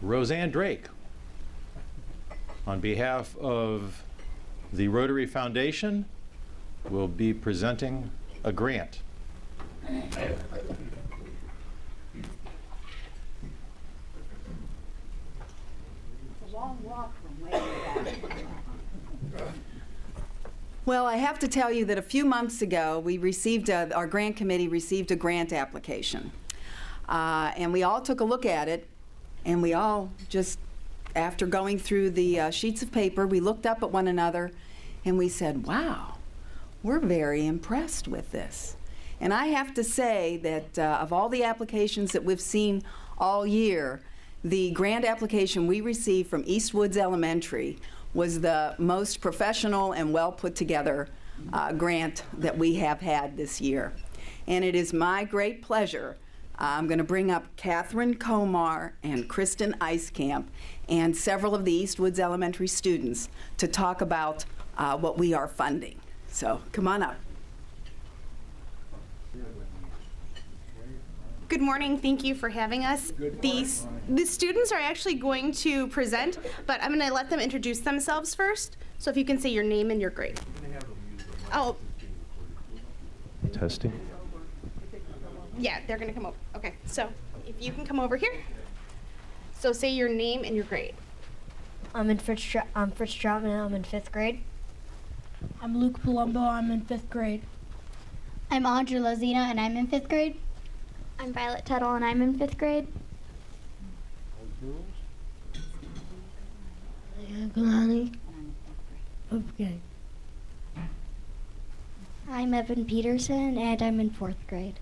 Roseanne Drake, on behalf of the Rotary Foundation, will be presenting a grant. It's a long walk from way back. Well, I have to tell you that a few months ago, we received our grant committee received a grant application. And we all took a look at it, and we all just, after going through the sheets of paper, we looked up at one another, and we said, wow, we're very impressed with this. And I have to say that of all the applications that we've seen all year, the grant application we received from Eastwoods Elementary was the most professional and well put together grant that we have had this year. And it is my great pleasure. I'm going to bring up Catherine Komar and Kristen Eiskamp and several of the Eastwoods Elementary students to talk about what we are funding. So come on up. Good morning. Thank you for having us. The students are actually going to present, but I'm going to let them introduce themselves first. So if you can say your name and your grade. Oh. Testing. Yeah, they're going to come over. Okay, so if you can come over here. So say your name and your grade. I'm Fritz Troutman, and I'm in 5th grade. I'm Luke Palumbo, I'm in 5th grade. I'm Audra Lozina, and I'm in 5th grade. I'm Violet Tuttle, and I'm in 5th grade. Okay. I'm Evan Peterson, and I'm in 4th grade.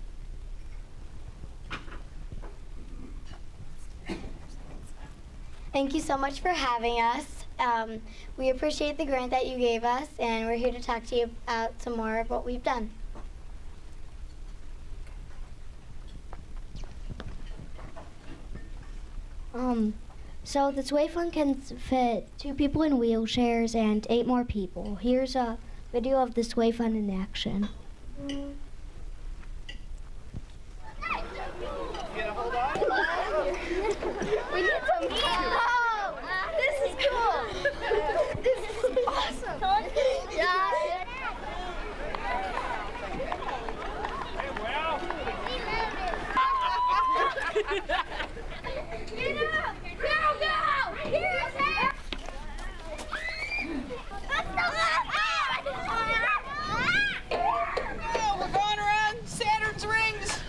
Thank you so much for having us. We appreciate the grant that you gave us, and we're here to talk to you about some more of what we've done. So the Sway Fund can fit 2 people in wheelchairs and 8 more people. Here's a video of the Sway Fund in action. We need some Oh, this is cool. This is awesome. Yeah. We're going around Saturn's rings.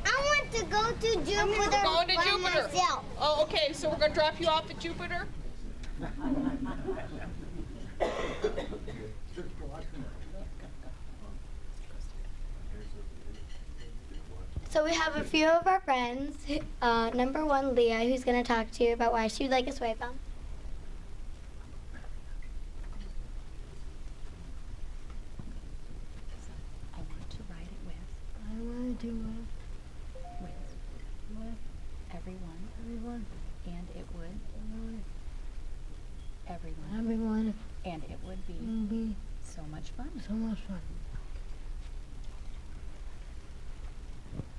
I want to go to Jupiter. We're going to by Jupiter. myself. Oh, okay, so we're going to drop you off at Jupiter? So we have a few of our friends. Number 1, Leah, who's going to talk to you about why she would like a Sway Fund. I want to ride it with everyone, and it would everyone, and it would be so much fun.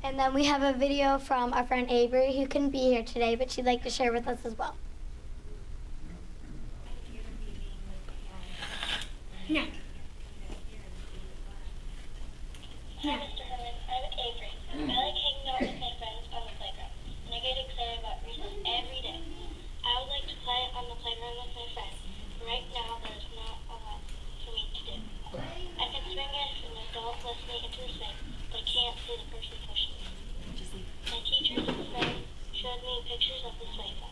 And then we have a video from our friend Avery, who couldn't be here today, but she'd like to share with us as well. Hi, Mr. Herman. I'm Avery. I like hanging out with my friends on the playground, and I get excited about recess every day. I would like to play on the playground with my friends. Right now, there's not a lot for me to do. I can swing it if an adult lifts me into the swing, but I can't see the person pushing me. My teachers and friends showed me pictures of the Sway Fund.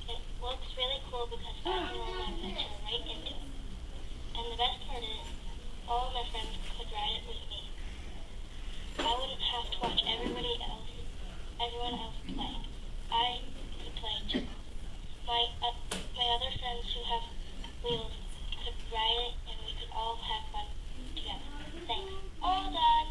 It looks really cool because I can roll my picture right into it. And the best part is, all of my friends could ride it with me. I wouldn't have to watch everyone else play. I could play too. My other friends who have wheels could ride it, and we could all have fun together. Thanks. All done.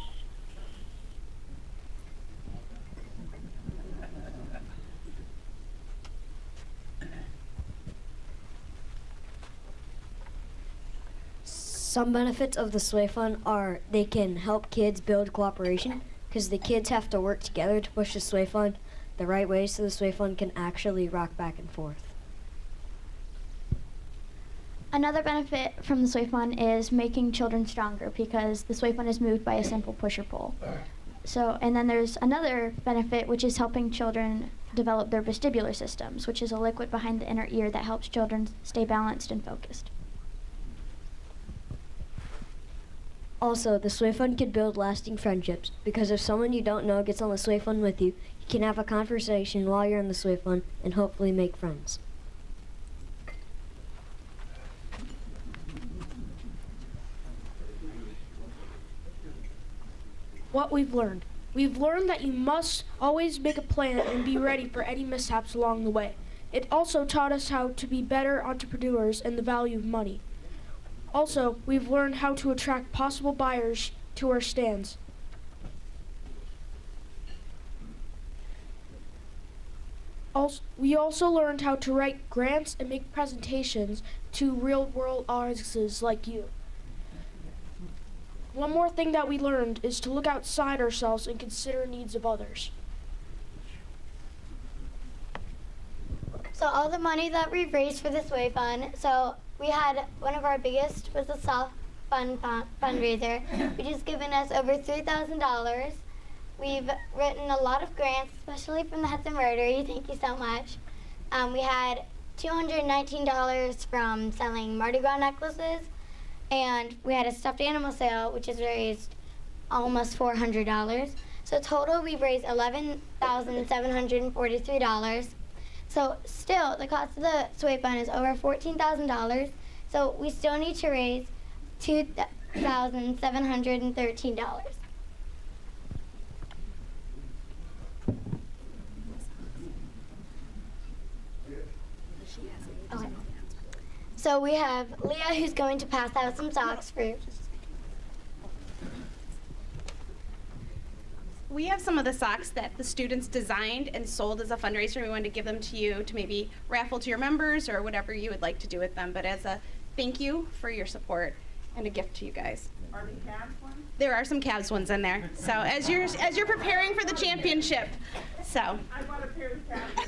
Some benefits of the Sway Fund are they can help kids build cooperation because the kids have to work together to push the Sway Fund. the right way so the sway fund can actually rock back and forth. Another benefit from the sway fund is making children stronger because the sway fund is moved by a simple push or pull. So, and then there's another benefit, which is helping children develop their vestibular systems, which is a liquid behind the inner ear that helps children stay balanced and focused. Also, the sway fund can build lasting friendships because if someone you don't know gets on the sway fund with you, you can have a conversation while you're on the sway fund and hopefully make friends. What we've learned. We've learned that you must always make a plan and be ready for any mishaps along the way. It also taught us how to be better entrepreneurs and the value of money. Also, we've learned how to attract possible buyers to our stands. We also learned how to write grants and make presentations to real-world audiences like you. One more thing that we learned is to look outside ourselves and consider needs of others. So all the money that we've raised for the sway fund, so we had one of our biggest was the soft fundraiser, which has given us over $3,000. We've written a lot of grants, especially from the Hudson Rotary. Thank you so much. We had $219 from selling Mardi Gras necklaces, and we had a stuffed animal sale, which has raised almost $400. So total, we've raised $11,743. So still, the cost of the sway fund is over $14,000. So we still need to raise $2,713. Okay. So we have Leah, who's going to pass out some socks for. We have some of the socks that the students designed and sold as a fundraiser. We wanted to give them to you to maybe raffle to your members or whatever you would like to do with them, but as a thank you for your support and a gift to you guys. Are the Cavs ones? There are some Cavs ones in there. So as you're preparing for the championship. So I want a pair of Cavs.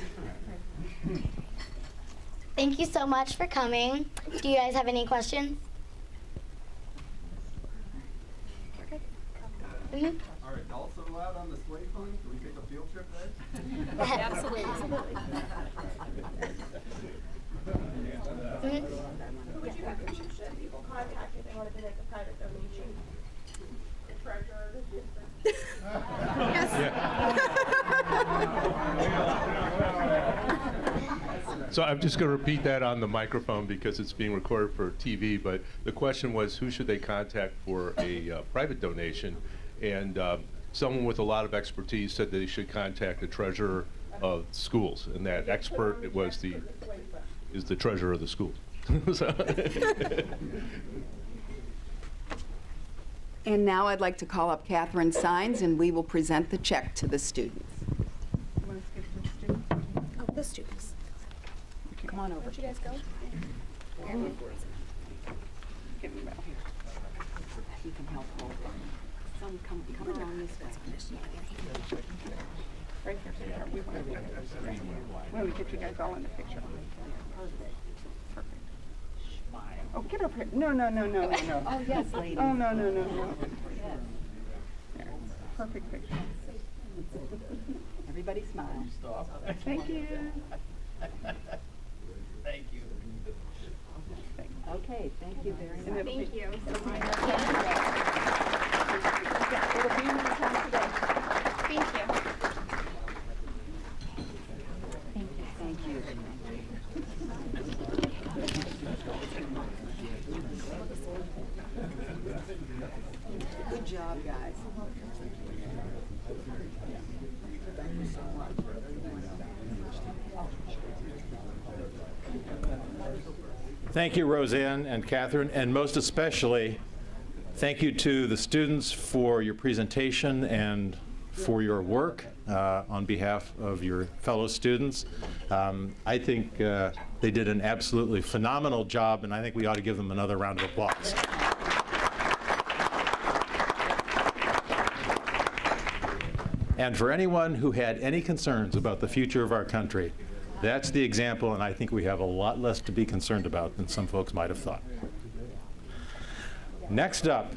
Thank you so much for coming. Do you guys have any questions? Mm-hmm. Are adults allowed on the sway fund? Can we take a field trip there? Absolutely. Mm-hmm. Would you have people contact if they wanted to make a private donation? The treasurer, the So I'm just going to repeat that on the microphone because it's being recorded for TV, but the question was who should they contact for a private donation? And someone with a lot of expertise said that they should contact the treasurer of schools, and that expert is the treasurer of the school. And now I'd like to call up Catherine Sines, and we will present the check to the students. oh, the students. Come on over. Where'd you guys go? You can help hold them. Some come around this way. Right here, sweetheart. We want to get you guys all in the picture. Perfect. Oh, get over here. No. Oh, yes, ladies. Oh, no. There. Perfect picture. Everybody smile. Thank you. Thank you. Okay, thank you very much. Thank you. It'll be in the time today. Thank you. Thank you. Good job, guys. Thank you so much. Thank you, Roseanne and Catherine, and most especially, thank you to the students for your presentation and for your work on behalf of your fellow students. I think they did an absolutely phenomenal job, and I think we ought to give them another round of applause. And for anyone who had any concerns about the future of our country, that's the example, and I think we have a lot less to be concerned about than some folks might have thought. Next up.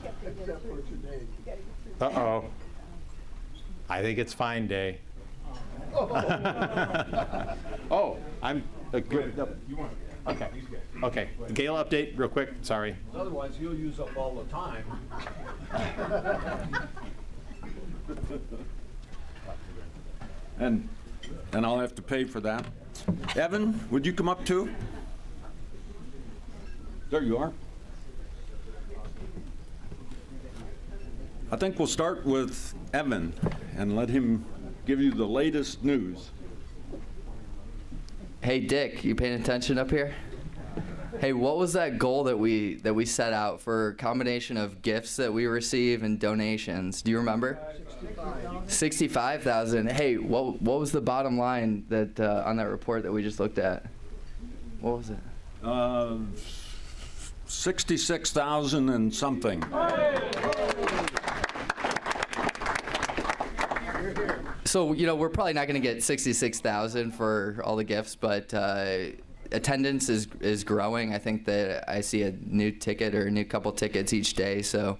Uh-oh. I think it's fine day. Oh, I'm good. Okay. Okay. Gale update, real quick. Sorry. Otherwise, you'll use up all the time. And I'll have to pay for that. Evan, would you come up too? There you are. I think we'll start with Evan and let him give you the latest news. Hey Dick, you paying attention up here? Hey, what was that goal that we set out for a combination of gifts that we receive and donations? Do you remember? 65,000. Hey, what was the bottom line that on that report that we just looked at? What was it? 66,000 and something. So, you know, we're probably not going to get 66,000 for all the gifts, but attendance is growing. I think that I see a new ticket or a new couple tickets each day. So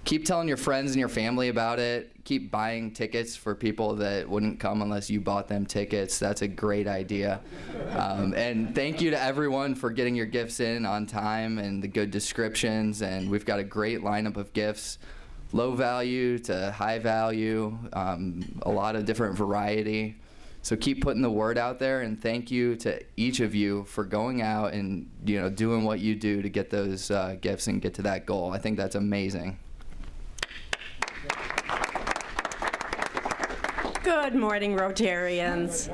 keep telling your friends and your family about it. Keep buying tickets for people that wouldn't come unless you bought them tickets. That's a great idea. And thank you to everyone for getting your gifts in on time and the good descriptions. And we've got a great lineup of gifts. Low value to high value, a lot of different variety. So keep putting the word out there, and thank you to each of you for going out and doing what you do to get those gifts and get to that goal. I think that's amazing. Good morning, Rotarians.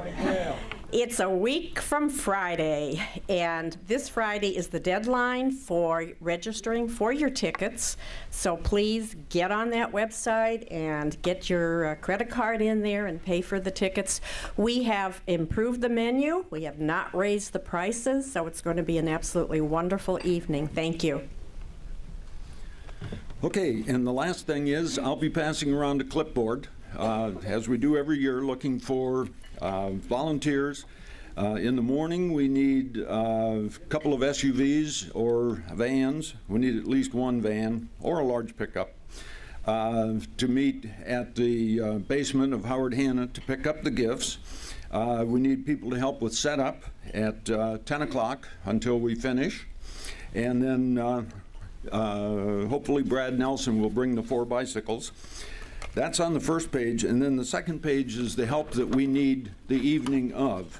It's a week from Friday, and this Friday is the deadline for registering for your tickets. So please get on that website and get your credit card in there and pay for the tickets. We have improved the menu. We have not raised the prices, so it's going to be an absolutely wonderful evening. Thank you. Okay, and the last thing is I'll be passing around a clipboard, as we do every year, looking for volunteers. In the morning, we need a couple of SUVs or vans. We need at least one van or a large pickup to meet at the basement of Howard Hanna to pick up the gifts. We need people to help with setup at 10 o'clock until we finish. And then hopefully Brad Nelson will bring the 4 bicycles. That's on the first page, and then the second page is the help that we need the evening of.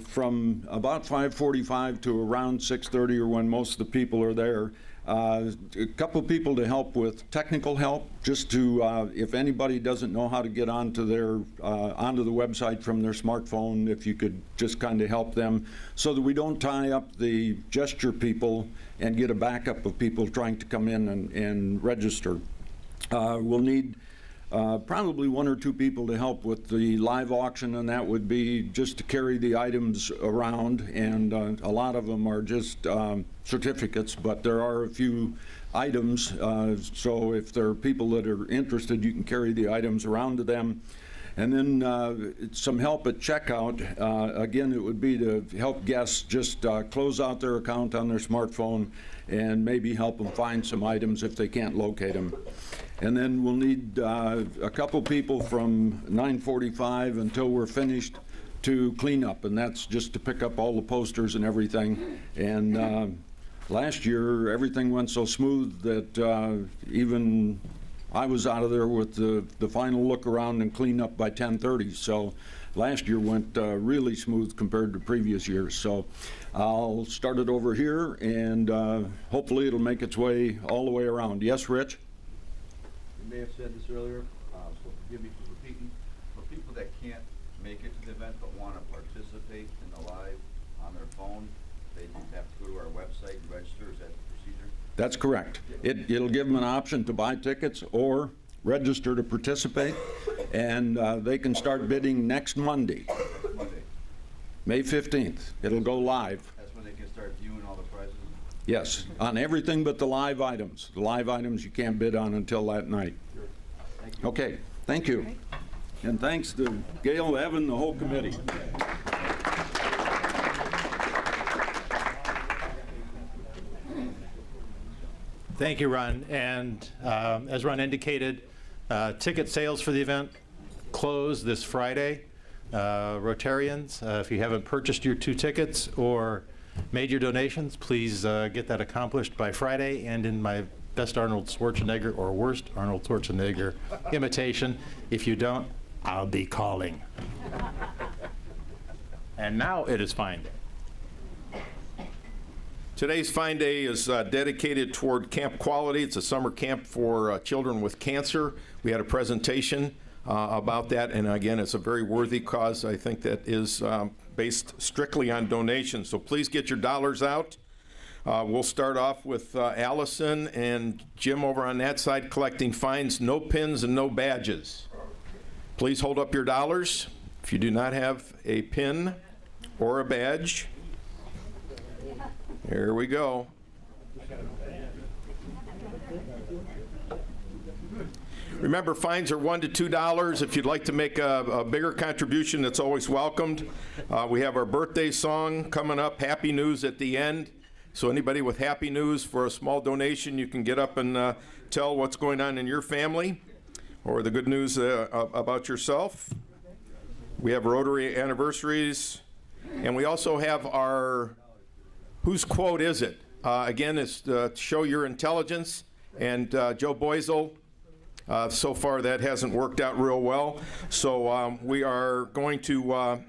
From about 5:45 to around 6:30, or when most of the people are there. A couple of people to help with technical help, just to, if anybody doesn't know how to get onto the website from their smartphone, if you could just kind of help them, so that we don't tie up the gesture people and get a backup of people trying to come in and register. We'll need probably 1 or 2 people to help with the live auction, and that would be just to carry the items around, and a lot of them are just certificates, but there are a few items, so if there are people that are interested, you can carry the items around to them. And then some help at checkout. Again, it would be to help guests just close out their account on their smartphone and maybe help them find some items if they can't locate them. And then we'll need a couple people from 9:45 until we're finished to clean up, and that's just to pick up all the posters and everything. And last year, everything went so smooth that even I was out of there with the final look around and clean up by 10:30. So last year went really smooth compared to previous years. So I'll start it over here, and hopefully it'll make its way all the way around. Yes, Rich? You may have said this earlier, so forgive me for repeating. For people that can't make it to the event but want to participate in the live on their phone, they just have to go to our website and register. Is that the procedure? That's correct. It'll give them an option to buy tickets or register to participate, and they can start bidding next Monday, May 15th. It'll go live. That's when they can start viewing all the prizes? Yes, on everything but the live items. The live items you can't bid on until that night. Sure. Thank you. Okay, thank you. Okay. And thanks to Gail, Evan, the whole committee. Thank you, Ron. And as Ron indicated, ticket sales for the event close this Friday. Rotarians, if you haven't purchased your 2 tickets or made your donations, please get that accomplished by Friday. And in my best Arnold Schwarzenegger or worst Arnold Schwarzenegger imitation, if you don't, I'll be calling. And now it is Fine Day. Today's Fine Day is dedicated toward Camp Quality. It's a summer camp for children with cancer. We had a presentation about that, and again, it's a very worthy cause. I think that is based strictly on donations, so please get your dollars out. We'll start off with Allison and Jim over on that side collecting fines, no pins and no badges. Please hold up your dollars. If you do not have a pin or a badge, here we go. Remember, fines are $1 to $2. If you'd like to make a bigger contribution, it's always welcomed. We have our birthday song coming up, Happy News at the end. So anybody with happy news for a small donation, you can get up and tell what's going on in your family or the good news about yourself. We have Rotary anniversaries, and we also have our Whose Quote Is It? Again, it's to show your intelligence, and Joe Boisel, so far that hasn't worked out real well. So we are going to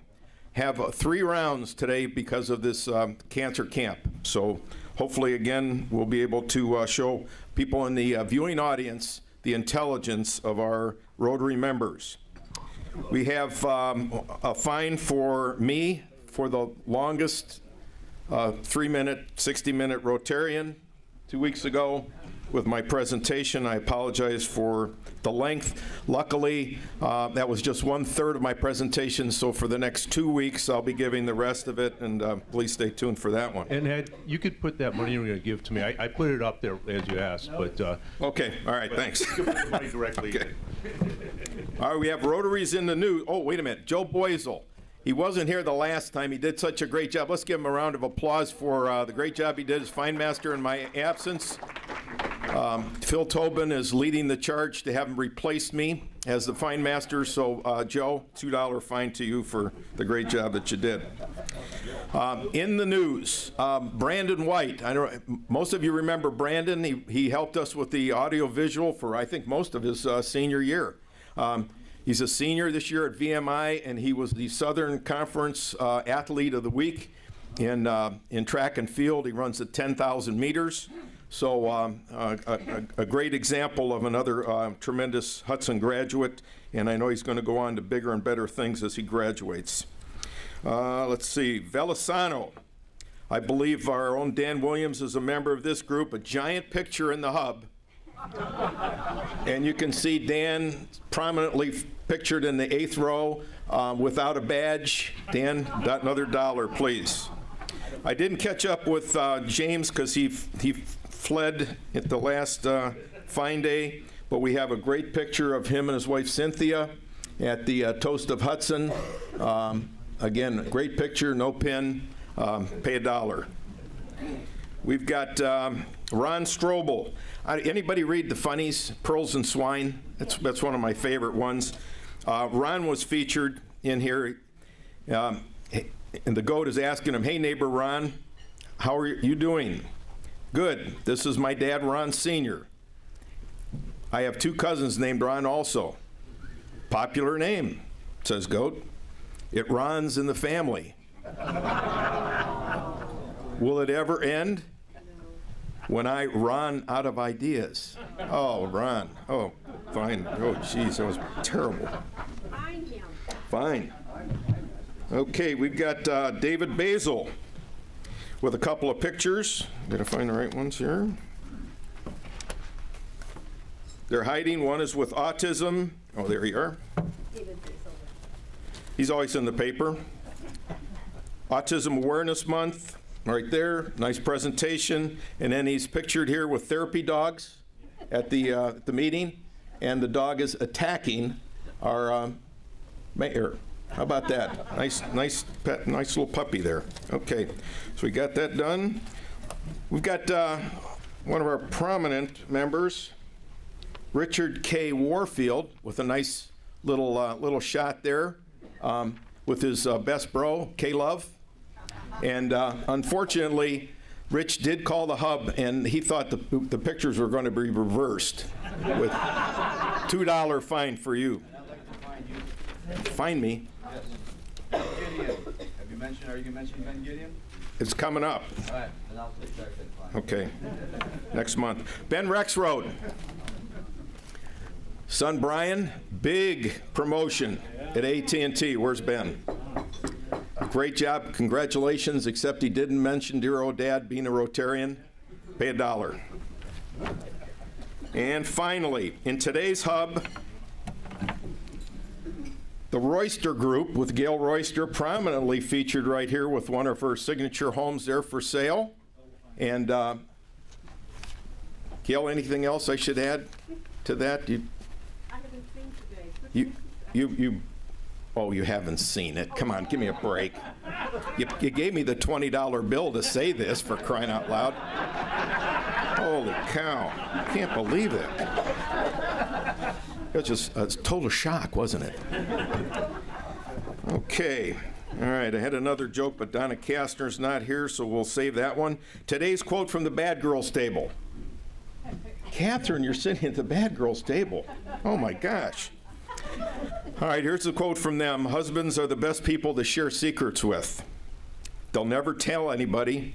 have 3 rounds today because of this cancer camp. So hopefully, again, we'll be able to show people in the viewing audience the intelligence of our Rotary members. We have a fine for me for the longest 3-minute, 60-minute Rotarian 2 weeks ago with my presentation. I apologize for the length. Luckily, that was just 1/3 of my presentation, so for the next 2 weeks, I'll be giving the rest of it, and please stay tuned for that one. And Ed, you could put that money you're going to give to me. I put it up there as you asked, but... Okay, all right, thanks. You can put the money directly. Okay. All right, we have Rotaries in the news. Oh, wait a minute, Joe Boisel. He wasn't here the last time. He did such a great job. Let's give him a round of applause for the great job he did as fine master in my absence. Phil Tobin is leading the charge to have him replace me as the fine master. So, Joe, $2 fine to you for the great job that you did. In the news, Brandon White. I know most of you remember Brandon. He helped us with the audio visual for, I think, most of his senior year. He's a senior this year at VMI, and he was the Southern Conference Athlete of the Week in track and field. He runs at 10,000 meters. So a great example of another tremendous Hudson graduate, and I know he's going to go on to bigger and better things as he graduates. Let's see, Velisano. I believe our own Dan Williams is a member of this group. A giant picture in the hub. And you can see Dan prominently pictured in the 8th row without a badge. Dan, another $1, please. I didn't catch up with James because he fled at the last Fine Day, but we have a great picture of him and his wife Cynthia at the Toast of Hudson. Again, great picture, no pin, pay $1. We've got Ron Strobel. Anybody read the funnies, Pearls and Swine? That's one of my favorite ones. Ron was featured in here, and the goat is asking him, "Hey neighbor Ron, how are you doing?" "Good. This is my dad, Ron Sr. I have 2 cousins named Ron also." "Popular name," says Goat. "It runs in the family." "Will it ever end?" "When I run out of ideas." Oh, Ron. Oh, fine. Oh, jeez, that was terrible. Fine. Okay, we've got David Basil with a couple of pictures. Gotta find the right ones here. They're hiding. One is with autism. Oh, there you are. He's always in the paper. Autism Awareness Month, right there. Nice presentation. And then he's pictured here with therapy dogs at the meeting, and the dog is attacking our Mayor. How about that? Nice pet, nice little puppy there. Okay, so we got that done. We've got one of our prominent members, Richard K. Warfield, with a nice little shot there with his best bro, K-Love. And unfortunately, Rich did call the hub, and he thought the pictures were going to be reversed with $2 fine for you. Fine me. Yes. Gideon, are you mentioning Ben Gideon? It's coming up. All right, then I'll take that fine. Okay, next month. Ben Rexroad. Son Brian, big promotion at AT&T. Where's Ben? Great job, congratulations, except he didn't mention dear old dad being a Rotarian. Pay $1. And finally, in today's hub, the Royster Group with Gail Royster prominently featured right here with one of her signature homes there for sale. And Gail, anything else I should add to that? I haven't seen today. Oh, you haven't seen it. Come on, give me a break. You gave me the $20 bill to say this, for crying out loud. Holy cow. I can't believe it. It was just a total shock, wasn't it? Okay. All right, I had another joke, but Donna Kastner's not here, so we'll save that one. Today's quote from the Bad Girls table. Catherine, you're sitting at the Bad Girls table. Oh, my gosh. All right, here's the quote from them. Husbands are the best people to share secrets with. They'll never tell anybody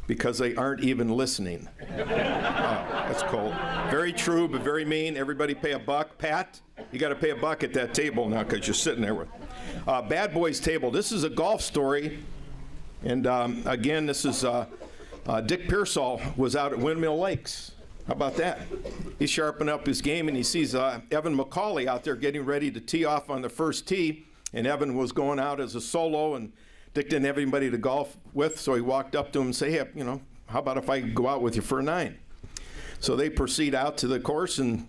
because they aren't even listening. Oh, that's cold. Very true, but very mean. Everybody pay $1. Pat, you got to pay $1 at that table now because you're sitting there with Bad Boys table. This is a golf story. And again, this is Dick Pearsall was out at Windmill Lakes. How about that? He's sharpening up his game, and he sees Evan McCauley out there getting ready to tee off on the first tee, and Evan was going out as a solo, and Dick didn't have anybody to golf with, so he walked up to him and said, hey, you know, how about if I go out with you for a 9? So they proceed out to the course and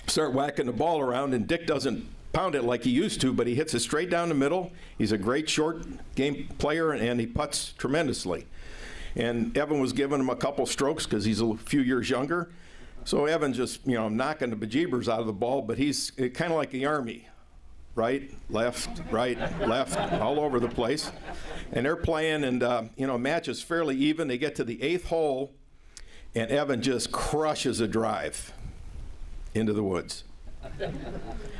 start whacking the ball around, and Dick doesn't pound it like he used to, but he hits it straight down the middle. He's a great short game player, and he putts tremendously. And Evan was giving him a couple strokes because he's a few years younger. So Evan just, you know, knocking the bejeebers out of the ball, but he's kind of like the Army. Right, left, all over the place. And they're playing, and, you know, match is fairly even. They get to the 8th hole, and Evan just crushes a drive into the woods.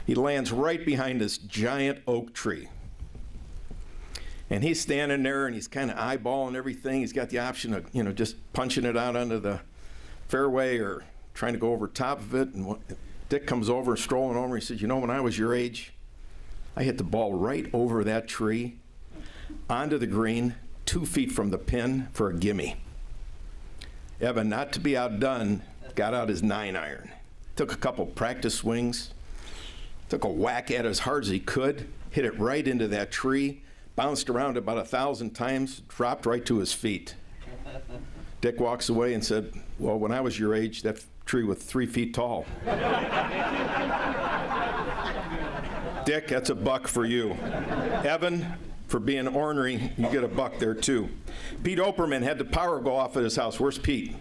He lands right behind this giant oak tree. And he's standing there, and he's kind of eyeballing everything. He's got the option of, you know, just punching it out onto the fairway or trying to go over top of it. And Dick comes over, strolling over. He says, you know, when I was your age, I hit the ball right over that tree, onto the green, 2 feet from the pin for a gimme. Evan, not to be outdone, got out his 9-iron. Took a couple practice swings, took a whack at it as hard as he could, hit it right into that tree, bounced around about 1,000 times, dropped right to his feet. Dick walks away and said, well, when I was your age, that tree was 3 feet tall. Dick, that's $1 for you. Evan, for being ornery, you get $1 there too. Pete Operman had the power go off at his house. Where's Pete?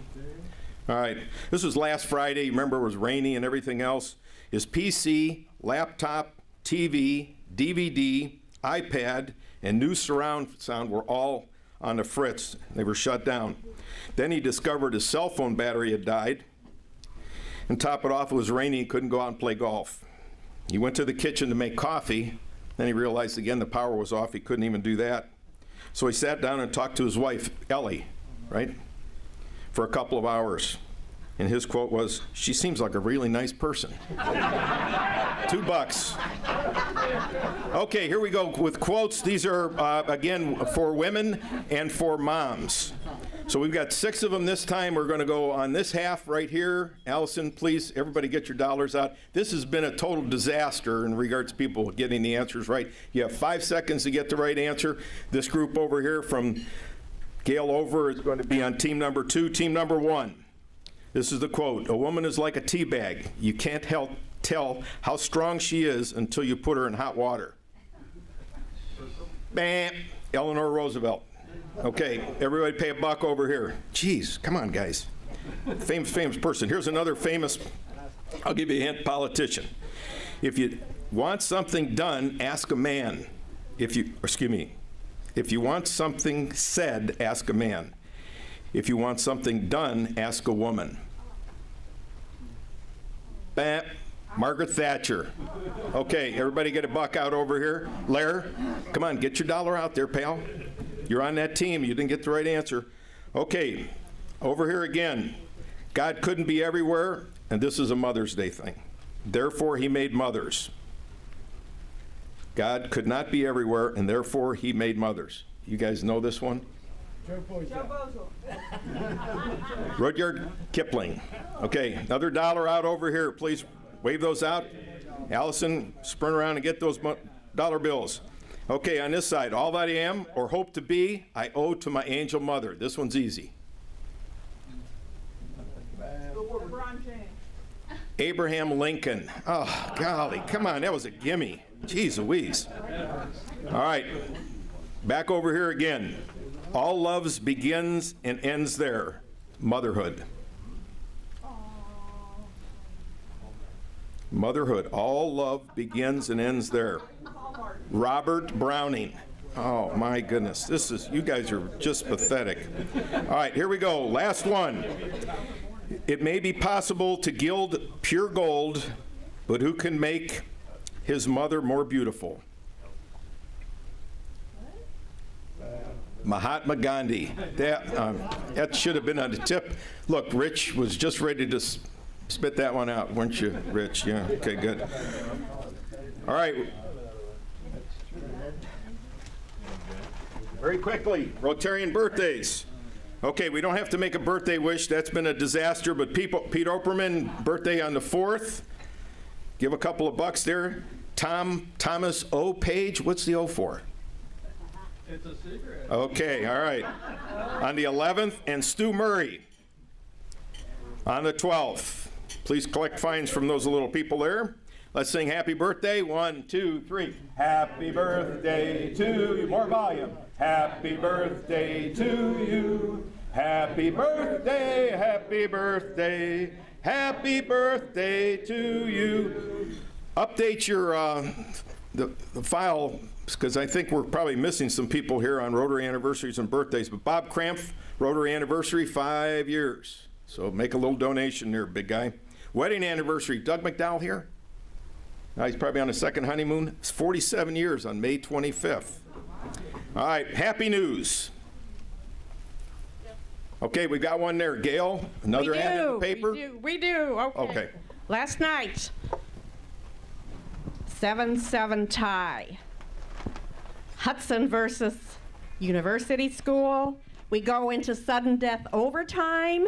All right, this was last Friday. Remember, it was rainy and everything else. His PC, laptop, TV, DVD, iPad, and new surround sound were all on the fritz. They were shut down. Then he discovered his cell phone battery had died. And top it off, it was raining. He couldn't go out and play golf. He went to the kitchen to make coffee. Then he realized again the power was off. He couldn't even do that. So he sat down and talked to his wife, Ellie, right, for a couple of hours. And his quote was, she seems like a really nice person. $2. Okay, here we go with quotes. These are, again, for women and for moms. So we've got 6 of them this time. We're going to go on this half right here. Allison, please, everybody get your dollars out. This has been a total disaster in regards to people getting the answers right. You have 5 seconds to get the right answer. This group over here from Gail over is going to be on team number 2. Team number 1. This is the quote. A woman is like a tea bag. You can't tell how strong she is until you put her in hot water. Bam, Eleanor Roosevelt. Okay, everybody pay $1 over here. Jeez, come on, guys. Famous person. Here's another famous, I'll give you a hint, politician. If you want something done, ask a man. If you want something said, ask a man. If you want something done, ask a woman. Bam, Margaret Thatcher. Okay, everybody get $1 out over here. Lair, come on, get your dollar out there, pal. You're on that team. You didn't get the right answer. Okay, over here again. God couldn't be everywhere, and this is a Mother's Day thing. Therefore, he made mothers. God could not be everywhere, and therefore, he made mothers. You guys know this one? Rudyard Kipling. Okay, another dollar out over here. Please wave those out. Allison, sprint around and get those dollar bills. Okay, on this side, all that I am or hope to be, I owe to my angel mother. This one's easy. Abraham Lincoln. Oh, golly, come on, that was a gimme. Jeez Louise. All right, back over here again. All loves begins and ends there. Motherhood. Motherhood. All love begins and ends there. Robert Browning. Oh my goodness, you guys are just pathetic. All right, here we go, last one. It may be possible to gild pure gold, but who can make his mother more beautiful? Mahatma Gandhi. That should have been on the tip. Look, Rich was just ready to spit that one out, weren't you, Rich? Yeah, okay, good. All right. Very quickly, Rotarian birthdays. Okay, we don't have to make a birthday wish. That's been a disaster, but Pete Operman, birthday on the 4th. Give a couple of bucks there. Thomas O. Page, what's the O for? It's a secret. Okay, all right. On the 11th, and Stu Murray on the 12th. Please collect fines from those little people there. Let's sing happy birthday. 1, 2, 3. Happy birthday to you. More volume. Happy birthday to you. Happy birthday, happy birthday, happy birthday to you. Update your the file, because I think we're probably missing some people here on Rotary anniversaries and birthdays. But Bob Krampf, Rotary anniversary, 5 years. So make a little donation there, big guy. Wedding anniversary, Doug McDowell here. Now he's probably on his second honeymoon. It's 47 years on May 25th. All right, happy news. Okay, we've got one there. Gail, another ad in the paper? We do. Okay. Last night, 7-7 tie. Hudson versus University School. We go into sudden death overtime.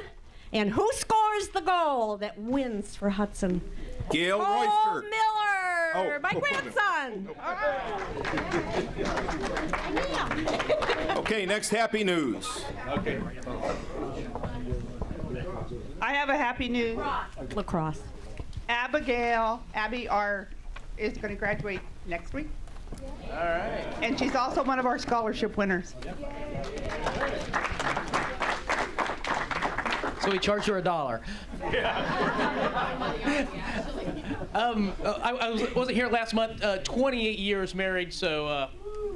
And who scores the goal that wins for Hudson? Gail Royster. Miller, my grandson. Okay, next happy news. Okay. I have a happy news. Lacrosse. Abby is going to graduate next week. All right. And she's also one of our scholarship winners. So we charge her $1. I wasn't here last month. 28 years married, so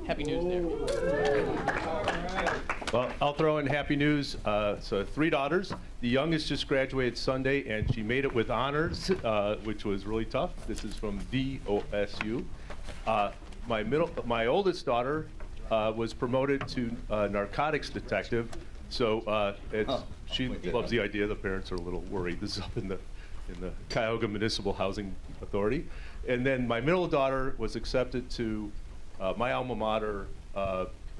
happy news there. Well, I'll throw in happy news. So 3 daughters. The youngest just graduated Sunday, and she made it with honors, which was really tough. This is from VOSU. My oldest daughter was promoted to narcotics detective. So she loves the idea. The parents are a little worried. This is up in the Cuyahoga Municipal Housing Authority. And then my middle daughter was accepted to my alma mater,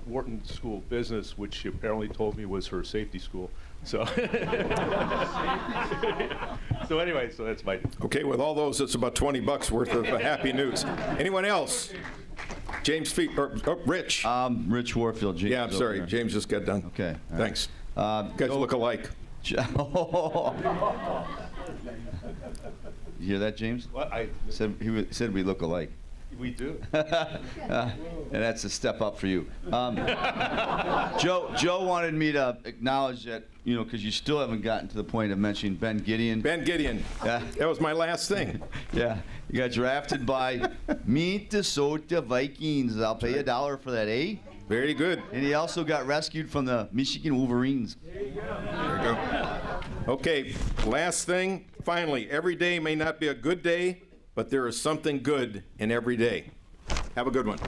Wharton School of Business, which she apparently told me was her safety school. So, so anyway, so that's my. Okay, with all those, it's about $20 worth of happy news. Anyone else? James Rich. Rich Warfield. James, yeah, I'm sorry. James just got done. Okay. Thanks. You guys look alike. You hear that, James? What? Said we look alike. We do. And that's a step up for you. Joe wanted me to acknowledge that, you know, because you still haven't gotten to the point of mentioning Ben Gideon. Ben Gideon. Yeah. That was my last thing. Yeah. You got drafted by Minnesota Vikings. I'll pay $1 for that, eh? Very good. And he also got rescued from the Michigan Wolverines. There you go. Okay, last thing. Finally, every day may not be a good day, but there is something good in every day. Have a good one.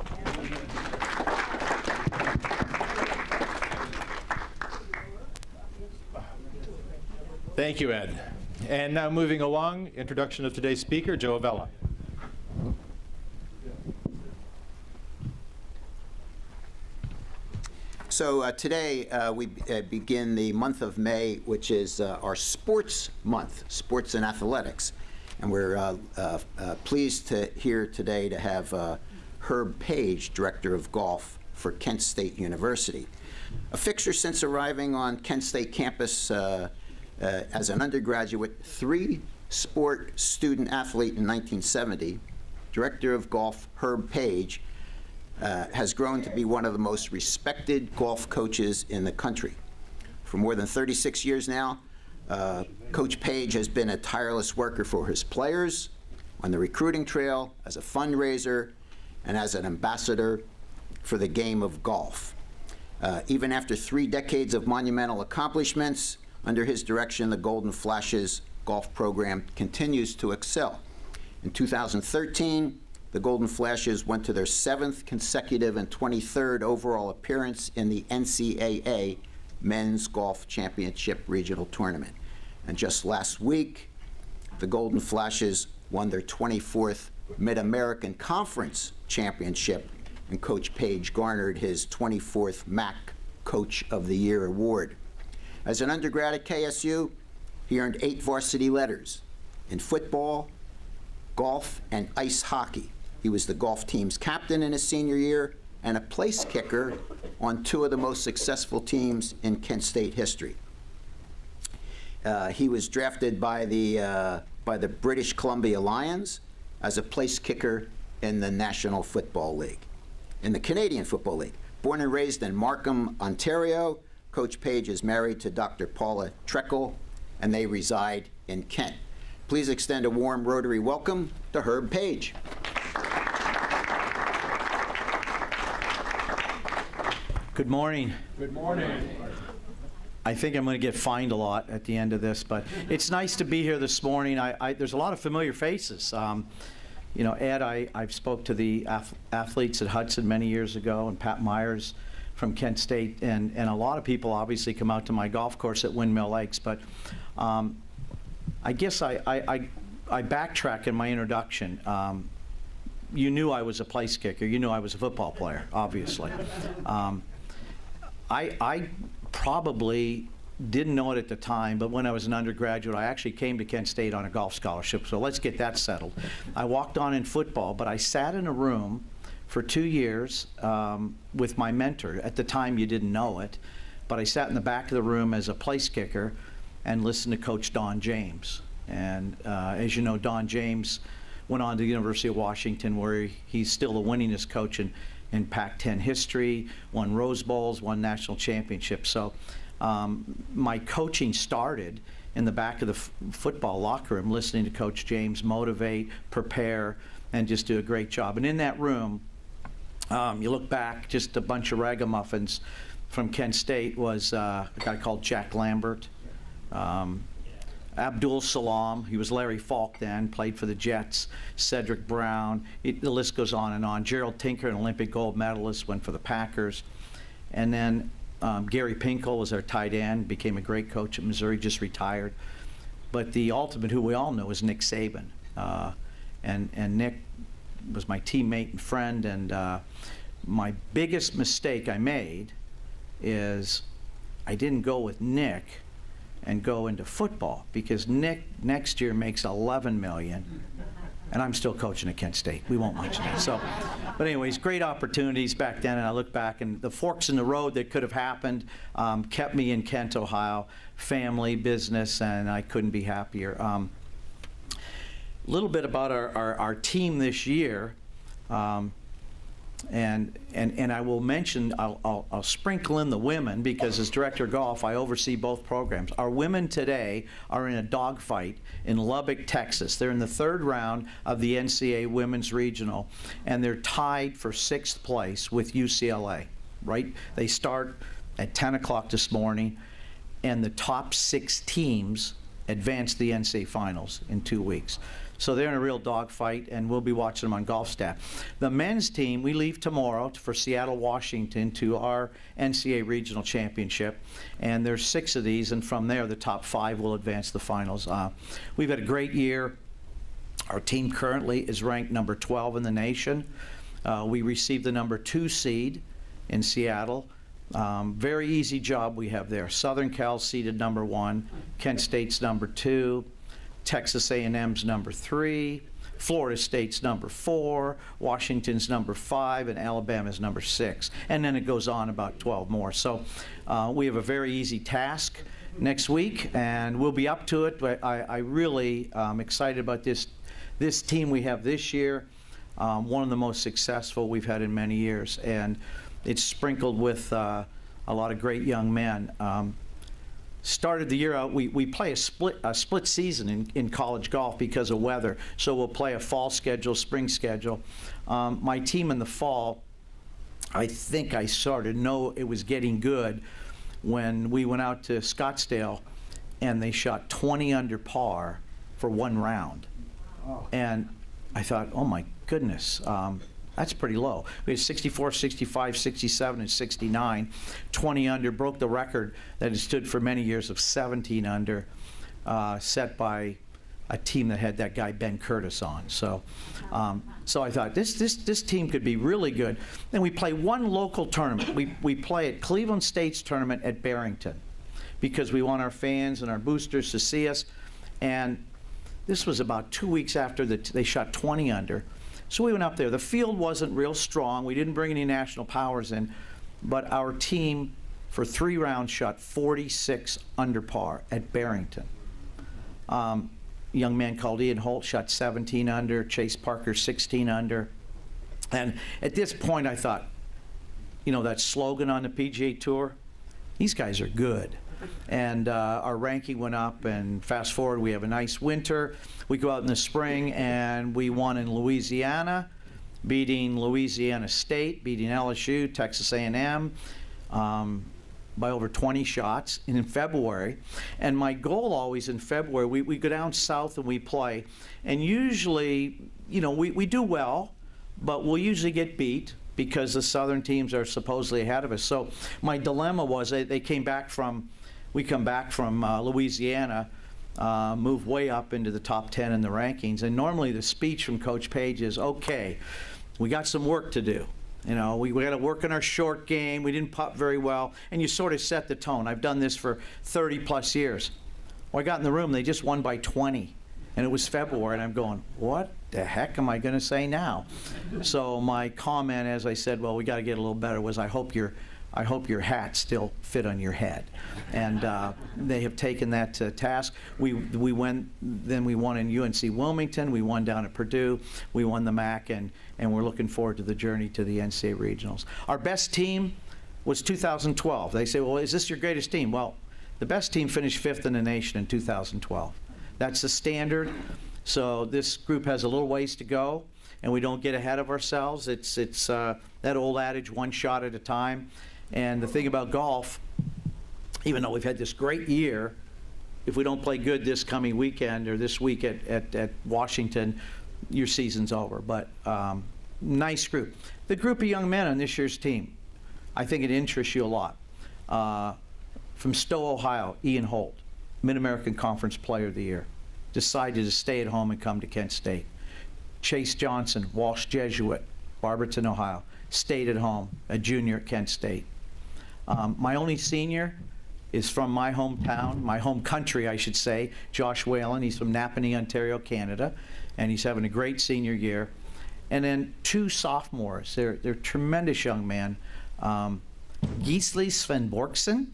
Thank you, Ed. And now moving along, introduction of today's speaker, Joe Avella. So today we begin the month of May, which is our sports month, sports and athletics. And we're pleased to here today to have Herb Page, Director of Golf for Kent State University. A fixture since arriving on Kent State campus as an undergraduate, three-sport student athlete in 1970, Director of Golf Herb Page has grown to be one of the most respected golf coaches in the country. For more than 36 years now, Coach Page has been a tireless worker for his players, on the recruiting trail, as a fundraiser, and as an ambassador for the game of golf. Even after 3 decades of monumental accomplishments, under his direction, the Golden Flashes golf program continues to excel. In 2013, the Golden Flashes went to their 7th consecutive and 23rd overall appearance in the NCAA Men's Golf Championship Regional Tournament. And just last week, the Golden Flashes won their 24th Mid-American Conference Championship, and Coach Page garnered his 24th MAC Coach of the Year award. As an undergrad at KSU, he earned 8 varsity letters in football, golf, and ice hockey. He was the golf team's captain in his senior year and a place kicker on 2 of the most successful teams in Kent State history. He was drafted by the British Columbia Lions as a place kicker in the National Football League, in the Canadian Football League. Born and raised in Markham, Ontario, Coach Page is married to Dr. Paula Treckle, and they reside in Kent. Please extend a warm Rotary welcome to Herb Page. Good morning. Good morning. I think I'm going to get fined a lot at the end of this, but it's nice to be here this morning. There's a lot of familiar faces. You know, Ed, I've spoke to the athletes at Hudson many years ago, and Pat Myers from Kent State, and a lot of people obviously come out to my golf course at Windmill Lakes, but I guess I backtrack in my introduction. You knew I was a place kicker. You knew I was a football player, obviously. I probably didn't know it at the time, but when I was an undergraduate, I actually came to Kent State on a golf scholarship, so let's get that settled. I walked on in football, but I sat in a room for 2 years with my mentor. At the time, you didn't know it, but I sat in the back of the room as a place kicker and listened to Coach Don James. And as you know, Don James went on to the University of Washington, where he's still the winningest coach in Pac-10 history, won Rose Bowls, won national championships. So my coaching started in the back of the football locker room, listening to Coach James motivate, prepare, and just do a great job. And in that room, you look back, just a bunch of ragamuffins from Kent State was a guy called Jack Lambert, Abdul Salam, he was Larry Falk then, played for the Jets, Cedric Brown, the list goes on and on. Gerald Tinker, an Olympic gold medalist, went for the Packers. And then Gary Pinkel was our tight end, became a great coach at Missouri, just retired. But the ultimate, who we all know, is Nick Saban. And Nick was my teammate and friend, and my biggest mistake I made is I didn't go with Nick and go into football, because Nick next year makes $11 million, and I'm still coaching at Kent State. We won't mention that. So, but anyways, great opportunities back then, and I look back, and the forks in the road that could have happened kept me in Kent, Ohio, family, business, and I couldn't be happier. A little bit about our team this year. And I will mention, I'll sprinkle in the women, because as director of golf, I oversee both programs. Our women today are in a dogfight in Lubbock, Texas. They're in the 3rd round of the NCAA Women's Regional, and they're tied for 6th place with UCLA, right? They start at 10 o'clock this morning, and the top 6 teams advance to the NCAA Finals in 2 weeks. So they're in a real dogfight, and we'll be watching them on Golf Staff. The men's team, we leave tomorrow for Seattle, Washington, to our NCAA Regional Championship, and there's 6 of these, and from there, the top 5 will advance to the finals. We've had a great year. Our team currently is ranked number 12 in the nation. We received the number 2 seed in Seattle. Very easy job we have there. Southern Cal seeded number 1, Kent State's number 2, Texas A&M's number 3, Florida State's number 4, Washington's number 5, and Alabama's number 6. And then it goes on about 12 more. So we have a very easy task next week, and we'll be up to it. But I really am excited about this team we have this year, one of the most successful we've had in many years. And it's sprinkled with a lot of great young men. Started the year out, we play a split season in college golf because of weather. So we'll play a fall schedule, spring schedule. My team in the fall, I think I started to know it was getting good when we went out to Scottsdale and they shot 20 under par for 1 round. And I thought, oh my goodness, that's pretty low. We had 64, 65, 67, and 69. 20 under, broke the record that had stood for many years of 17 under, set by a team that had that guy Ben Curtis on. So I thought this team could be really good. Then we play one local tournament. We play at Cleveland State's tournament at Barrington because we want our fans and our boosters to see us. And this was about 2 weeks after they shot 20 under. So we went up there. The field wasn't real strong. We didn't bring any national powers in, but our team for 3 rounds shot 46 under par at Barrington. A young man called Ian Holt shot 17 under, Chase Parker 16 under. And at this point I thought, you know, that slogan on the PGA Tour, these guys are good. And our ranking went up, and fast forward, we have a nice winter. We go out in the spring, and we won in Louisiana, beating Louisiana State, beating LSU, Texas A&M by over 20 shots in February. And my goal always in February, we go down south and we play. And usually, you know, we do well, but we'll usually get beat because the southern teams are supposedly ahead of us. So my dilemma was we come back from Louisiana, move way up into the top 10 in the rankings, and normally the speech from Coach Page is, okay, we got some work to do. You know, we got to work on our short game. We didn't putt very well, and you sort of set the tone. I've done this for 30 plus years. Well, I got in the room, they just won by 20, and it was February, and I'm going, what the heck am I going to say now? So my comment, as I said, well, we got to get a little better, was I hope your hat still fit on your head. And they have taken that to task. We won in UNC Wilmington, we won down at Purdue, we won the MAC, and we're looking forward to the journey to the NCAA Regionals. Our best team was 2012. They say, well, is this your greatest team? Well, the best team finished 5th in the nation in 2012. That's the standard. So this group has a little ways to go, and we don't get ahead of ourselves. It's that old adage, one shot at a time. And the thing about golf, even though we've had this great year, if we don't play good this coming weekend or this week at Washington, your season's over. But nice group. The group of young men on this year's team, I think it interests you a lot. From Stowe, Ohio, Ian Holt, Mid-American Conference Player of the Year, decided to stay at home and come to Kent State. Chase Johnson, Walsh Jesuit, Barberton, Ohio, stayed at home, a junior at Kent State. My only senior is from my hometown, my home country, I should say, Josh Whalen. He's from Napanee, Ontario, Canada, and he's having a great senior year. And then 2 sophomores. They're tremendous young men. Gisli Svenborgsen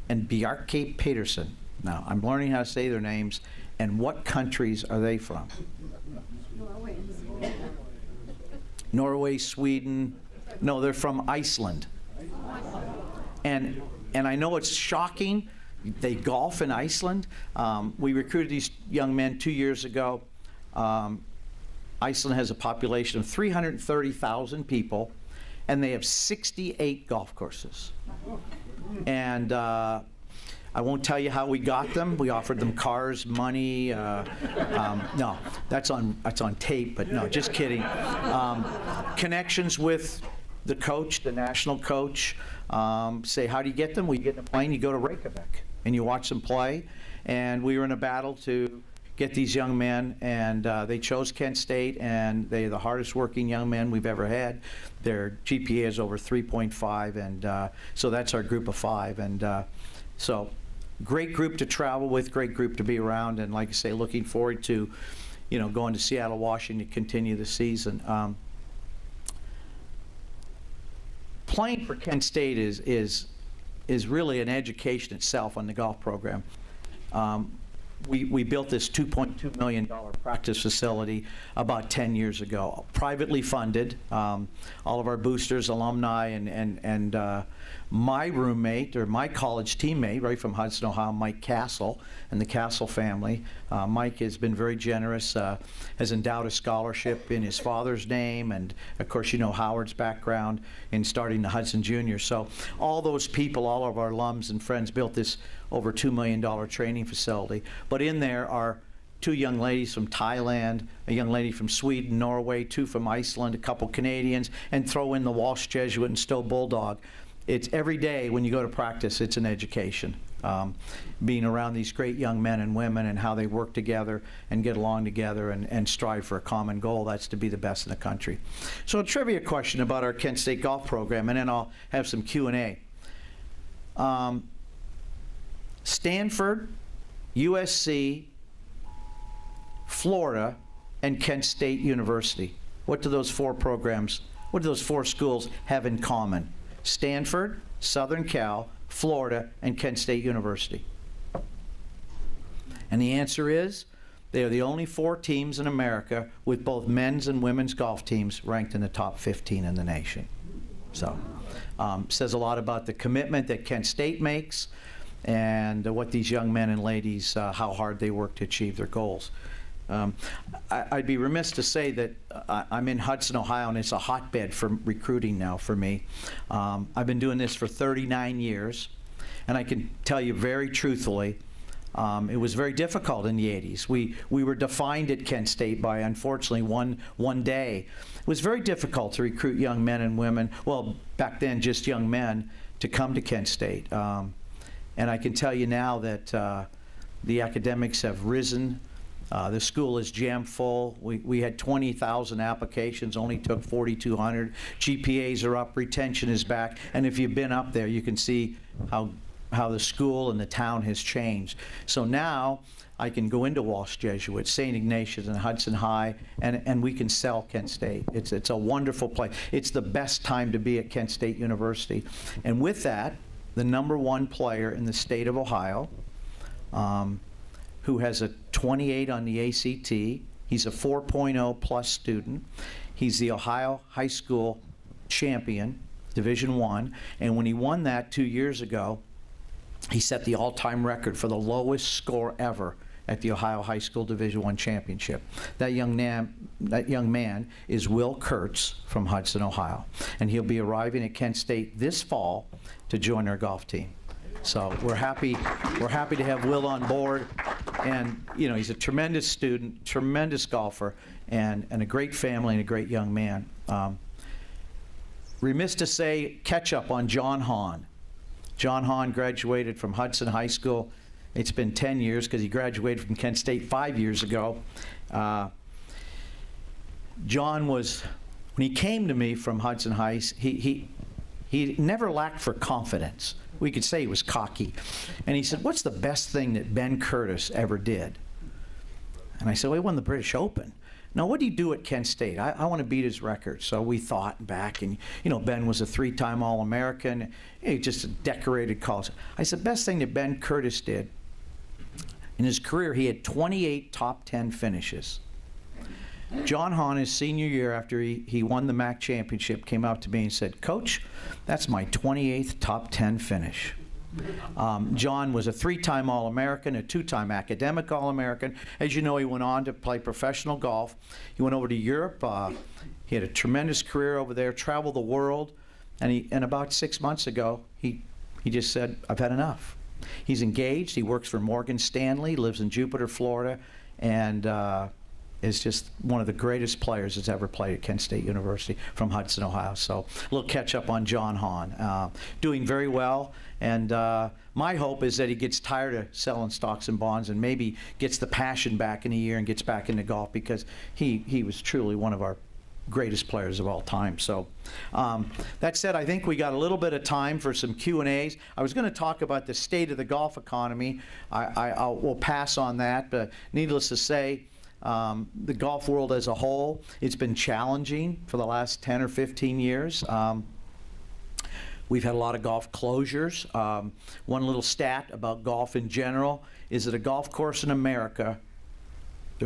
and Bjarke Peterson. Now, I'm learning how to say their names. And what countries are they from? Norway, Sweden. No, they're from Iceland. And I know it's shocking. They golf in Iceland. We recruited these young men 2 years ago. Iceland has a population of 330,000 people, and they have 68 golf courses. And I won't tell you how we got them. We offered them cars, money. No, that's on tape, but no, just kidding. Connections with the coach, the national coach. Say, how do you get them? Well, you get in a plane, you go to Reykjavik, and you watch them play. And we were in a battle to get these young men, and they chose Kent State, and they're the hardest working young men we've ever had. Their GPA is over 3.5, and so that's our group of 5. And so great group to travel with, great group to be around, and like I say, looking forward to, going to Seattle, Washington to continue the season. Playing for Kent State is really an education itself on the golf program. We built this $2.2 million practice facility about 10 years ago, privately funded. All of our boosters, alumni, and my roommate, or my college teammate, right from Hudson, Ohio, Mike Castle, and the Castle family. Mike has been very generous, has endowed a scholarship in his father's name, and of course, Howard's background in starting the Hudson Junior. So all those people, all of our alums and friends built this over $2 million training facility. But in there are 2 young ladies from Thailand, a young lady from Sweden, Norway, 2 from Iceland, a couple Canadians, and throw in the Walsh Jesuit and Stowe Bulldog. It's every day when you go to practice, it's an education. Being around these great young men and women and how they work together and get along together and strive for a common goal, that's to be the best in the country. So a trivia question about our Kent State golf program, and then I'll have some Q&A. Stanford, USC, Florida, and Kent State University. What do those 4 programs, what do those 4 schools have in common? Stanford, Southern Cal, Florida, and Kent State University. And the answer is, they are the only 4 teams in America with both men's and women's golf teams ranked in the top 15 in the nation. So, says a lot about the commitment that Kent State makes and what these young men and ladies, how hard they work to achieve their goals. I'd be remiss to say that I'm in Hudson, Ohio, and it's a hotbed for recruiting now for me. I've been doing this for 39 years, and I can tell you very truthfully, it was very difficult in the 80s. We were defined at Kent State by, unfortunately, one day. It was very difficult to recruit young men and women, well, back then just young men, to come to Kent State. And I can tell you now that the academics have risen. The school is jam full. We had 20,000 applications, only took 4,200. GPAs are up, retention is back, and if you've been up there, you can see how the school and the town has changed. So now I can go into Walsh Jesuit, St. Ignatius, and Hudson High, and we can sell Kent State. It's a wonderful place. It's the best time to be at Kent State University. And with that, the #1 player in the state of Ohio, who has a 28 on the ACT. He's a 4.0 plus student. He's the Ohio High School champion, Division I, and when he won that 2 years ago, he set the all-time record for the lowest score ever at the Ohio High School Division I championship. That young man is Will Kurtz from Hudson, Ohio, and he'll be arriving at Kent State this fall to join our golf team. So we're happy to have Will on board, and he's a tremendous student, tremendous golfer, and a great family and a great young man. Remiss to say, catch up on John Hahn. John Hahn graduated from Hudson High School. It's been 10 years because he graduated from Kent State 5 years ago. John was, when he came to me from Hudson High, he never lacked for confidence. We could say he was cocky. And he said, what's the best thing that Ben Curtis ever did? And I said, well, he won the British Open. Now, what did he do at Kent State? I want to beat his record. So we thought back, and Ben was a 3-time All-American. Just a decorated college. I said, best thing that Ben Curtis did, in his career, he had 28 top 10 finishes. John Hahn, his senior year after he won the MAC championship, came up to me and said, "Coach, that's my 28th top 10 finish." John was a 3-time All-American, a 2-time academic All-American. As you know, he went on to play professional golf. He went over to Europe. He had a tremendous career over there, traveled the world, and about 6 months ago, he just said, "I've had enough." He's engaged. He works for Morgan Stanley, lives in Jupiter, Florida, and is just one of the greatest players that's ever played at Kent State University from Hudson, Ohio. So a little catch up on John Hahn. Doing very well, and my hope is that he gets tired of selling stocks and bonds and maybe gets the passion back in a year and gets back into golf, because he was truly one of our greatest players of all time. So that said, I think we got a little bit of time for some Q&As. I was going to talk about the state of the golf economy. We'll pass on that, but needless to say, the golf world as a whole, it's been challenging for the last 10 or 15 years. We've had a lot of golf closures. One little stat about golf in general is that there's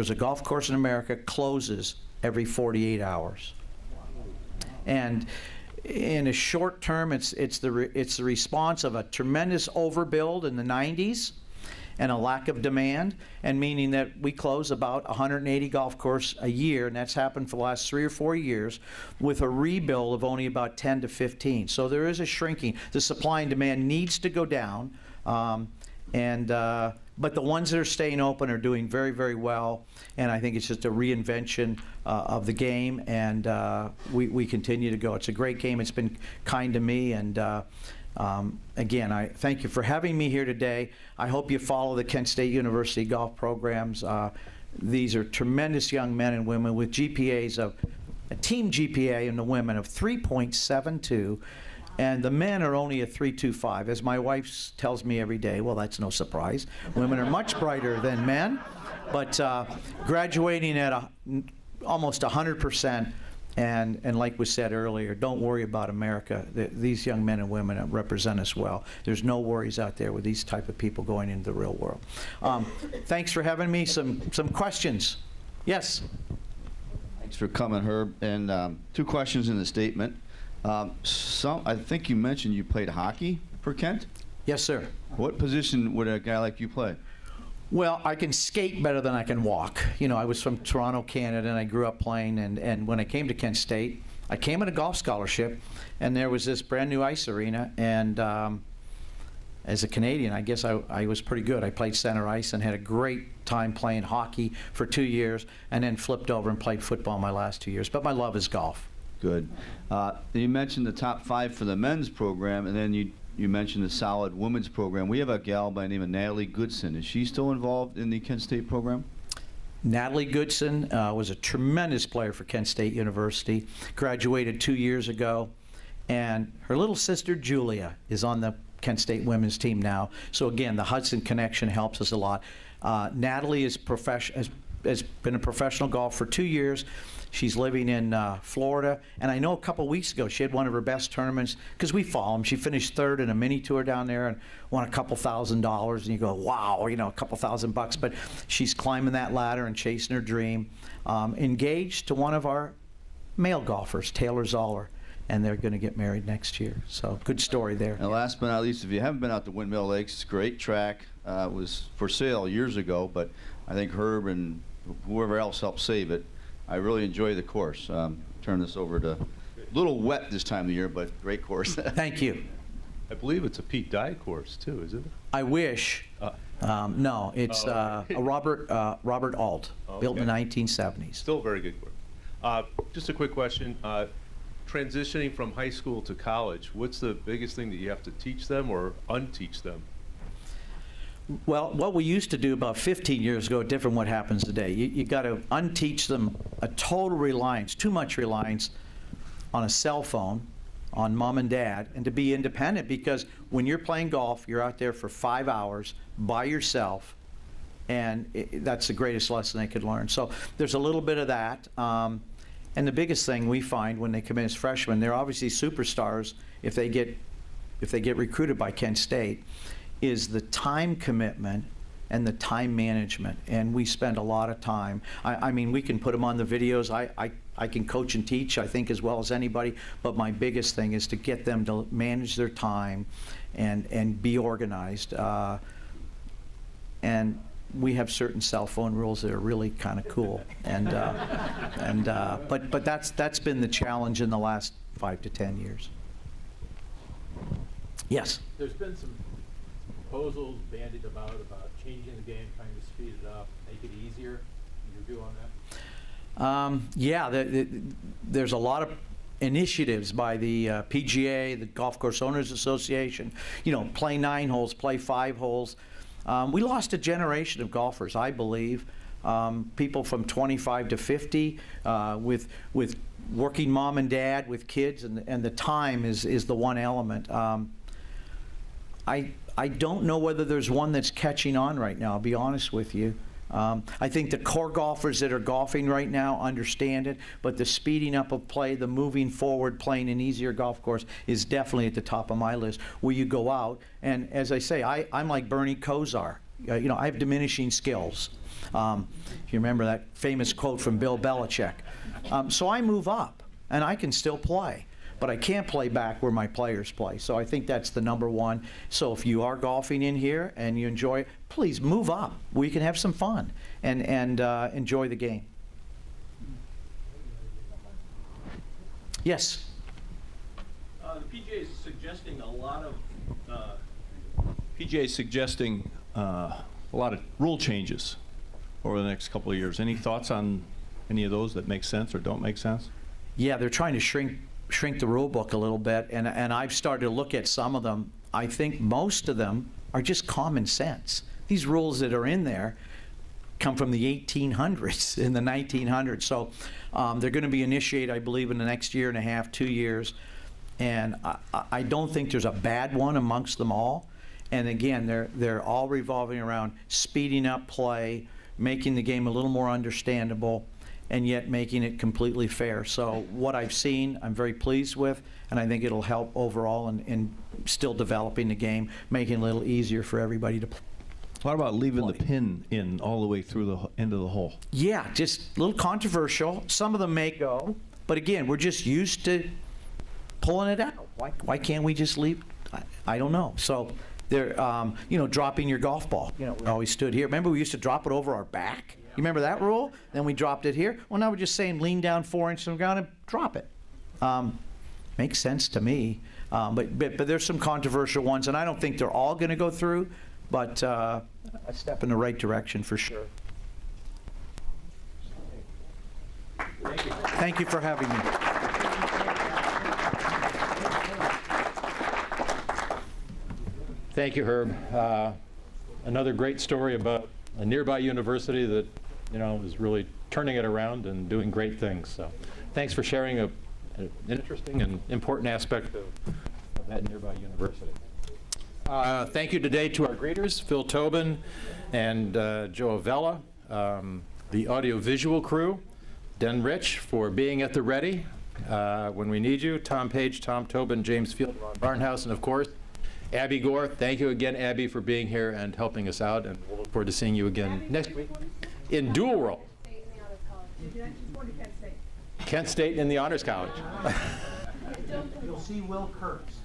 a golf course in America closes every 48 hours. And in a short term, it's the response of a tremendous overbuild in the 90s and a lack of demand, and meaning that we close about 180 golf courses a year, and that's happened for the last 3 or 4 years, with a rebuild of only about 10 to 15. So there is a shrinking. The supply and demand needs to go down, but the ones that are staying open are doing very, very well, and I think it's just a reinvention of the game, and we continue to go. It's a great game. It's been kind to me, and again, I thank you for having me here today. I hope you follow the Kent State University golf programs. These are tremendous young men and women with GPAs of, a team GPA in the women of 3.72, and the men are only a 3.25. As my wife tells me every day, well, that's no surprise. Women are much brighter than men, but graduating at almost 100%. And like was said earlier, don't worry about America. These young men and women represent us well. There's no worries out there with these type of people going into the real world. Thanks for having me. Some questions? Yes? Thanks for coming, Herb. And 2 questions in the statement. I think you mentioned you played hockey for Kent? Yes, sir. What position would a guy like you play? Well, I can skate better than I can walk. You know, I was from Toronto, Canada, and I grew up playing. And when I came to Kent State, I came on a golf scholarship, and there was this brand new ice arena. And as a Canadian, I guess I was pretty good. I played center ice and had a great time playing hockey for 2 years, and then flipped over and played football my last 2 years. But my love is golf. Good. You mentioned the top 5 for the men's program, and then you mentioned the solid women's program. We have a gal by the name of Natalie Goodson. Is she still involved in the Kent State program? Natalie Goodson was a tremendous player for Kent State University, graduated 2 years ago, and her little sister Julia is on the Kent State women's team now. So again, the Hudson connection helps us a lot. Natalie has been a professional golfer for 2 years. She's living in Florida, and I know a couple weeks ago she had one of her best tournaments, because we follow them. She finished 3rd in a mini tour down there and won a couple $1,000s, and you go, wow, you know, a couple $1,000 But she's climbing that ladder and chasing her dream. Engaged to one of our male golfers, Taylor Zoller, and they're going to get married next year. So good story there. And last but not least, if you haven't been out to Windmill Lakes, it's a great track. It was for sale years ago, but I think Herb and whoever else helped save it. I really enjoy the course. Turn this over to, a little wet this time of the year, but great course. Thank you. I believe it's a Pete Dye course too, is it? I wish. No, it's a Robert Alt, built in the 1970s. Still a very good course. Just a quick question. Transitioning from high school to college, what's the biggest thing that you have to teach them or unteach them? Well, what we used to do about 15 years ago, different what happens today. You got to unteach them a total reliance, too much reliance on a cell phone, on mom and dad, and to be independent, because when you're playing golf, you're out there for 5 hours by yourself, and that's the greatest lesson they could learn. So there's a little bit of that. And the biggest thing we find when they come in as freshmen, they're obviously superstars if they get recruited by Kent State, is the time commitment and the time management. And we spend a lot of time. I mean, we can put them on the videos. I can coach and teach, I think, as well as anybody, but my biggest thing is to get them to manage their time and be organized. And we have certain cell phone rules that are really kind of cool. But that's been the challenge in the last 5 to 10 years. Yes? There's been some proposals bandied about changing the game, trying to speed it up, make it easier. Your view on that? Yeah, there's a lot of initiatives by the PGA, the Golf Course Owners Association. You know, play 9 holes, play 5 holes. We lost a generation of golfers, I believe. People from 25 to 50 with working mom and dad with kids, and the time is the one element. I don't know whether there's one that's catching on right now, I'll be honest with you. I think the core golfers that are golfing right now understand it, but the speeding up of play, the moving forward, playing an easier golf course is definitely at the top of my list, where you go out, and as I say, I'm like Bernie Kosar. You know, I have diminishing skills. If you remember that famous quote from Bill Belichick. So I move up, and I can still play, but I can't play back where my players play. So I think that's the number one. So if you are golfing in here and you enjoy it, please move up. We can have some fun and enjoy the game. Yes? The PGA is suggesting a lot of rule changes over the next couple of years. Any thoughts on any of those that make sense or don't make sense? Yeah, they're trying to shrink the rule book a little bit, and I've started to look at some of them. I think most of them are just common sense. These rules that are in there come from the 1800s, in the 1900s. So they're going to be initiated, I believe, in the next year and a half, 2 years. And I don't think there's a bad one amongst them all. And again, they're all revolving around speeding up play, making the game a little more understandable, and yet making it completely fair. So what I've seen, I'm very pleased with, and I think it'll help overall in still developing the game, making it a little easier for everybody to play. What about leaving the pin in all the way through the end of the hole? Yeah, just a little controversial. Some of them may go, but again, we're just used to pulling it out. Why can't we just leave? I don't know. So they're, you know, dropping your golf ball. You know, we always stood here. Remember, we used to drop it over our back? You remember that rule? Then we dropped it here. Well, now we're just saying lean down 4 inches from the ground and drop it. Makes sense to me. But there's some controversial ones, and I don't think they're all going to go through, but a step in the right direction for sure. Thank you for having me. Thank you, Herb. Another great story about a nearby university that, you know, is really turning it around and doing great things. So thanks for sharing an interesting and important aspect of that nearby university. Thank you today to our greeters, Phil Tobin and Joe Avella, the audiovisual crew, Den Rich for being at the ready when we need you, Tom Page, Tom Tobin, James Field, Ron Barnhouse, and of course, Abby Gore. Thank you again, Abby, for being here and helping us out, and we'll look forward to seeing you again next week in Dual World. Kent State in the Honors College. You'll see Will Kurtz.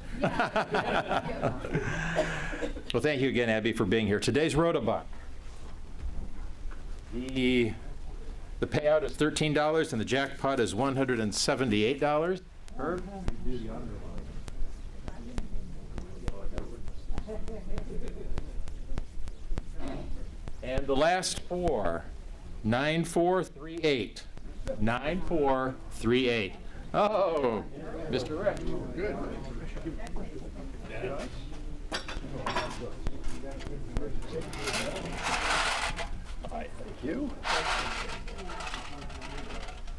Well, thank you again, Abby, for being here. Today's Rotobuck. The payout is $13 and the jackpot is $178. Herb? And the last four, 9438. 9438. Oh, Mr. Rick. Good. Thank you.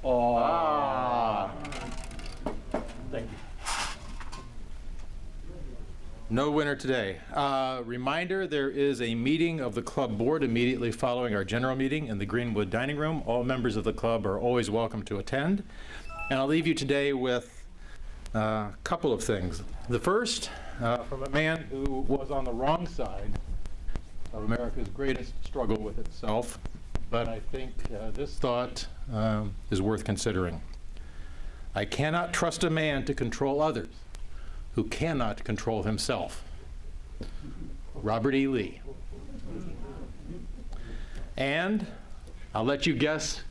Oh. Thank you. No winner today. Reminder, there is a meeting of the club board immediately following our general meeting in the Greenwood Dining Room. All members of the club are always welcome to attend. And I'll leave you today with a couple of things. The first, from a man who was on the wrong side of America's greatest struggle with itself, but I think this thought is worth considering. I cannot trust a man to control others who cannot control himself. Robert E. Lee. And I'll let you guess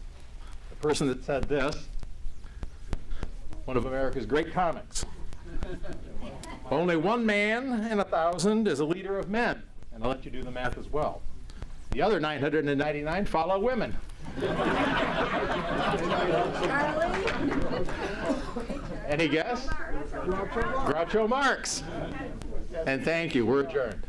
the person that said this, one of America's great comics. Only one man in 1,000 is a leader of men. And I'll let you do the math as well. The other 999 follow women. Any guess? Groucho Marx. And thank you. We're adjourned.